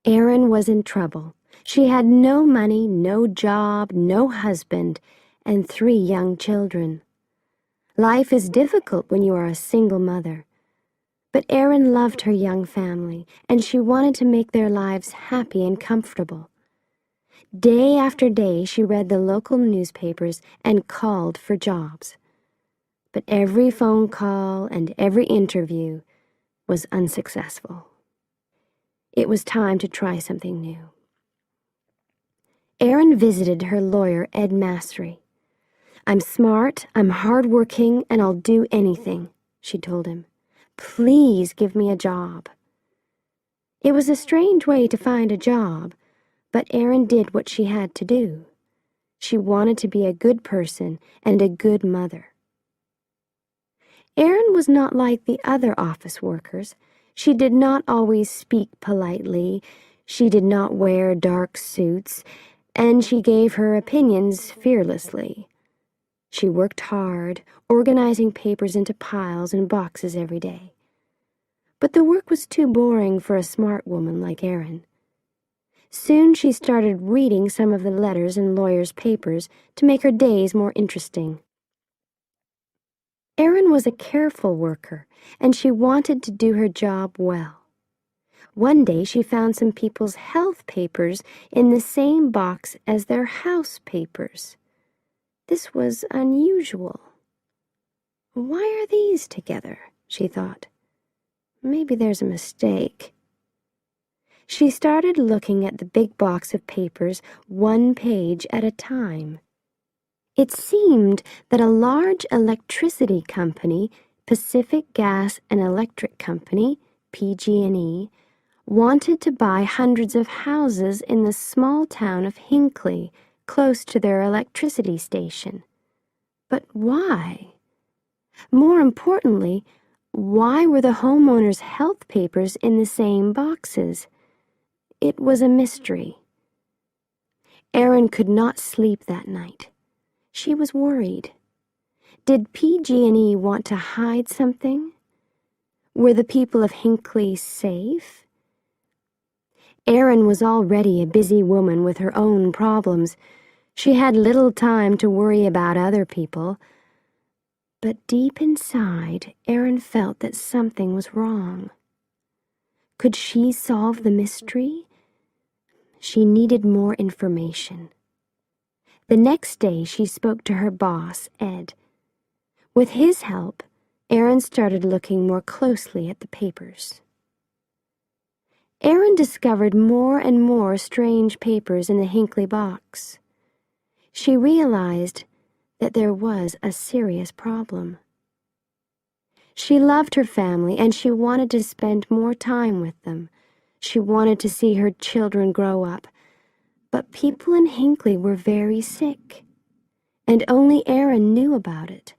Erin was in trouble. She had no money, no job, no husband, and 3 young children. Life is difficult when you are a single mother. But Erin loved her young family, and she wanted to make their lives happy and comfortable. Day after day, she read the local newspapers and called for jobs. But every phone call and every interview was unsuccessful. It was time to try something new. Erin visited her lawyer, Ed Mastery. "I'm smart, I'm hardworking, and I'll do anything," she told him. "Please give me a job." It was a strange way to find a job, but Erin did what she had to do. She wanted to be a good person and a good mother. Erin was not like the other office workers. She did not always speak politely, she did not wear dark suits, and she gave her opinions fearlessly. She worked hard, organizing papers into piles and boxes every day. But the work was too boring for a smart woman like Erin. Soon she started reading some of the letters in lawyers' papers to make her days more interesting. Erin was a careful worker, and she wanted to do her job well. One day she found some people's health papers in the same box as their house papers. This was unusual. "Why are these together?" she thought. "Maybe there's a mistake." She started looking at the big box of papers, 1 page at a time. It seemed that a large electricity company, Pacific Gas and Electric Company, PG&E, wanted to buy hundreds of houses in the small town of Hinckley, close to their electricity station. But why? More importantly, why were the homeowners' health papers in the same boxes? It was a mystery. Erin could not sleep that night. She was worried. Did PG&E want to hide something? Were the people of Hinckley safe? Erin was already a busy woman with her own problems. She had little time to worry about other people. But deep inside, Erin felt that something was wrong. Could she solve the mystery? She needed more information. The next day, she spoke to her boss, Ed. With his help, Erin started looking more closely at the papers. Erin discovered more and more strange papers in the Hinckley box. She realized that there was a serious problem. She loved her family, and she wanted to spend more time with them. She wanted to see her children grow up. But people in Hinckley were very sick, and only Erin knew about it.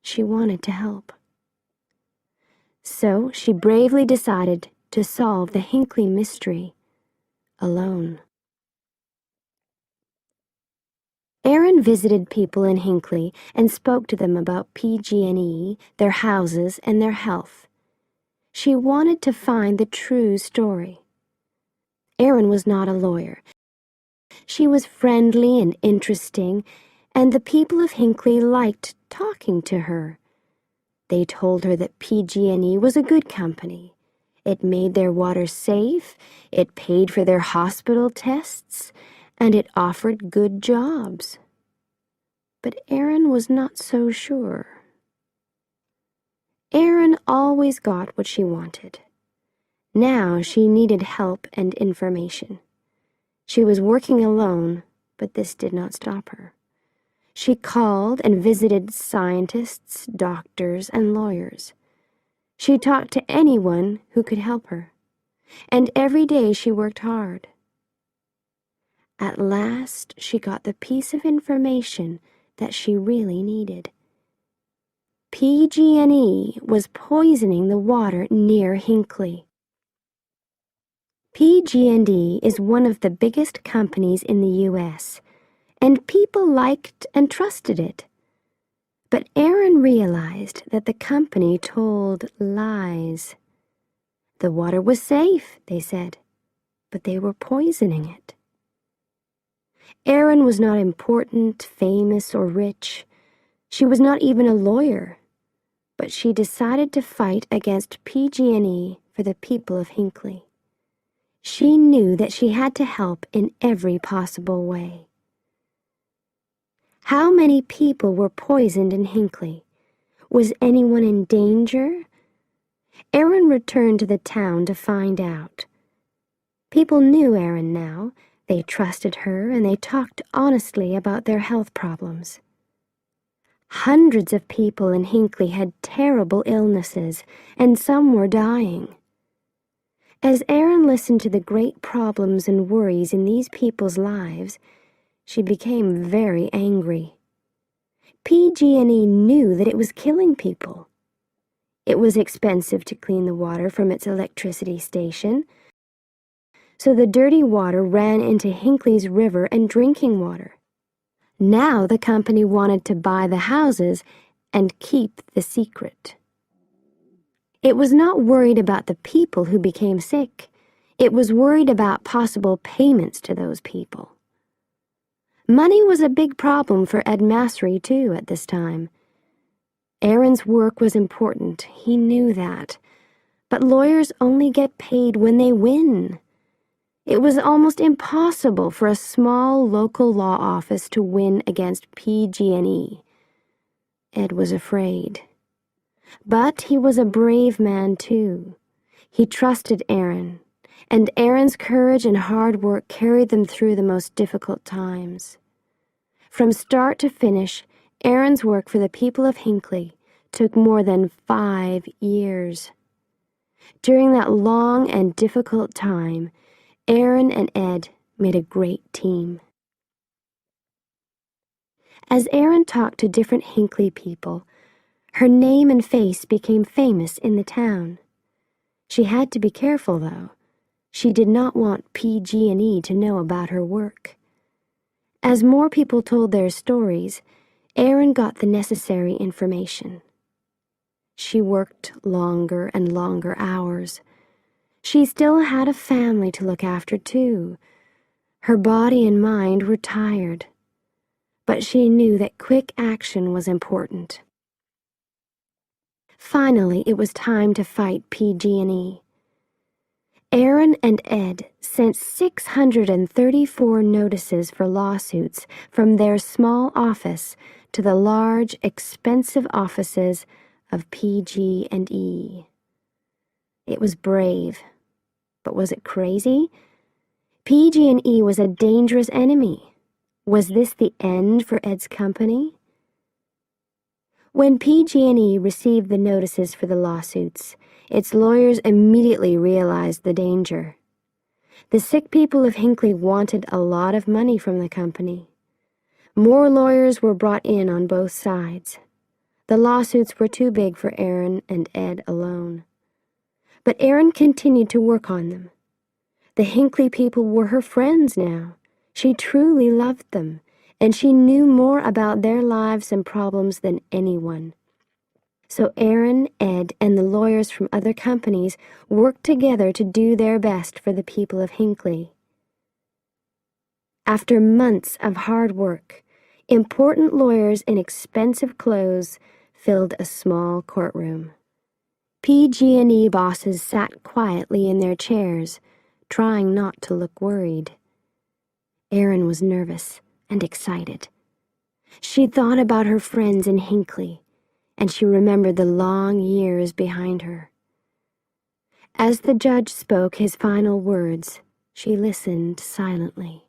She wanted to help. So she bravely decided to solve the Hinckley mystery alone. Erin visited people in Hinckley and spoke to them about PG&E, their houses, and their health. She wanted to find the true story. Erin was not a lawyer. She was friendly and interesting, and the people of Hinckley liked talking to her. They told her that PG&E was a good company. It made their water safe, it paid for their hospital tests, and it offered good jobs. But Erin was not so sure. Erin always got what she wanted. Now she needed help and information. She was working alone, but this did not stop her. She called and visited scientists, doctors, and lawyers. She talked to anyone who could help her, and every day she worked hard. At last, she got the piece of information that she really needed. PG&E was poisoning the water near Hinckley. PG&E is one of the biggest companies in the U.S., and people liked and trusted it. But Erin realized that the company told lies. The water was safe, they said. but they were poisoning it. Erin was not important, famous, or rich. She was not even a lawyer, but she decided to fight against PG&E for the people of Hinckley. She knew that she had to help in every possible way. How many people were poisoned in Hinckley? Was anyone in danger? Erin returned to the town to find out. People knew Erin now. They trusted her and they talked honestly about their health problems. Hundreds of people in Hinckley had terrible illnesses, and some were dying. As Erin listened to the great problems and worries in these people's lives, she became very angry. PG&E knew that it was killing people. It was expensive to clean the water from its electricity station, so the dirty water ran into Hinckley's river and drinking water. Now the company wanted to buy the houses and keep the secret. It was not worried about the people who became sick. It was worried about possible payments to those people. Money was a big problem for Ed Massery, too, at this time. Erin's work was important, he knew that. But lawyers only get paid when they win. It was almost impossible for a small local law office to win against PG&E. Ed was afraid. But he was a brave man, too. He trusted Erin, and Erin's courage and hard work carried them through the most difficult times. From start to finish, Erin's work for the people of Hinckley took more than 5 years. During that long and difficult time, Erin and Ed made a great team. As Erin talked to different Hinckley people, her name and face became famous in the town. She had to be careful, though. She did not want PG&E to know about her work. As more people told their stories, Erin got the necessary information. She worked longer and longer hours. She still had a family to look after, too. Her body and mind were tired, but she knew that quick action was important. Finally, it was time to fight PG&E. Erin and Ed sent 634 notices for lawsuits from their small office to the large, expensive offices of PG&E. It was brave, but was it crazy? PG&E was a dangerous enemy. Was this the end for Ed's company? When PG&E received the notices for the lawsuits, its lawyers immediately realized the danger. The sick people of Hinckley wanted a lot of money from the company. More lawyers were brought in on both sides. The lawsuits were too big for Erin and Ed alone. But Erin continued to work on them. The Hinckley people were her friends now. She truly loved them, and she knew more about their lives and problems than anyone. So Erin, Ed, and the lawyers from other companies worked together to do their best for the people of Hinckley. After months of hard work, important lawyers in expensive clothes filled a small courtroom. PG&E bosses sat quietly in their chairs, trying not to look worried. Erin was nervous and excited. She thought about her friends in Hinckley, and she remembered the long years behind her. As the judge spoke his final words, she listened silently.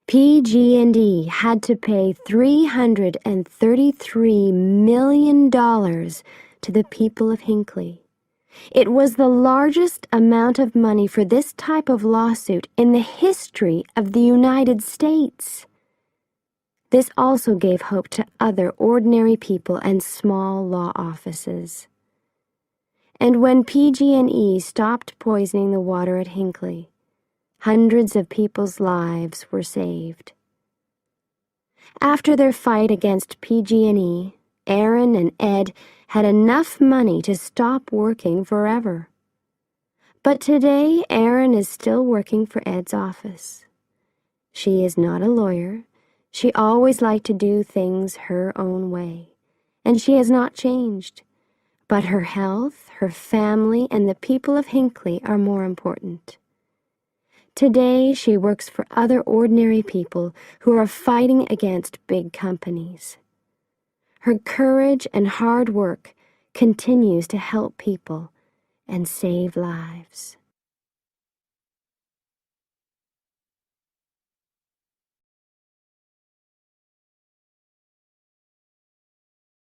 PG&E had to pay $333 million to the people of Hinckley. It was the largest amount of money for this type of lawsuit in the history of the United States. This also gave hope to other ordinary people and small law offices. And when PG&E stopped poisoning the water at Hinckley, hundreds of people's lives were saved. After their fight against PG&E, Erin and Ed had enough money to stop working forever. But today, Erin is still working for Ed's office. She is not a lawyer. She always liked to do things her own way, and she has not changed. But her health, her family, and the people of Hinckley are more important. Today, she works for other ordinary people who are fighting against big companies. Her courage and hard work continues to help people and save lives.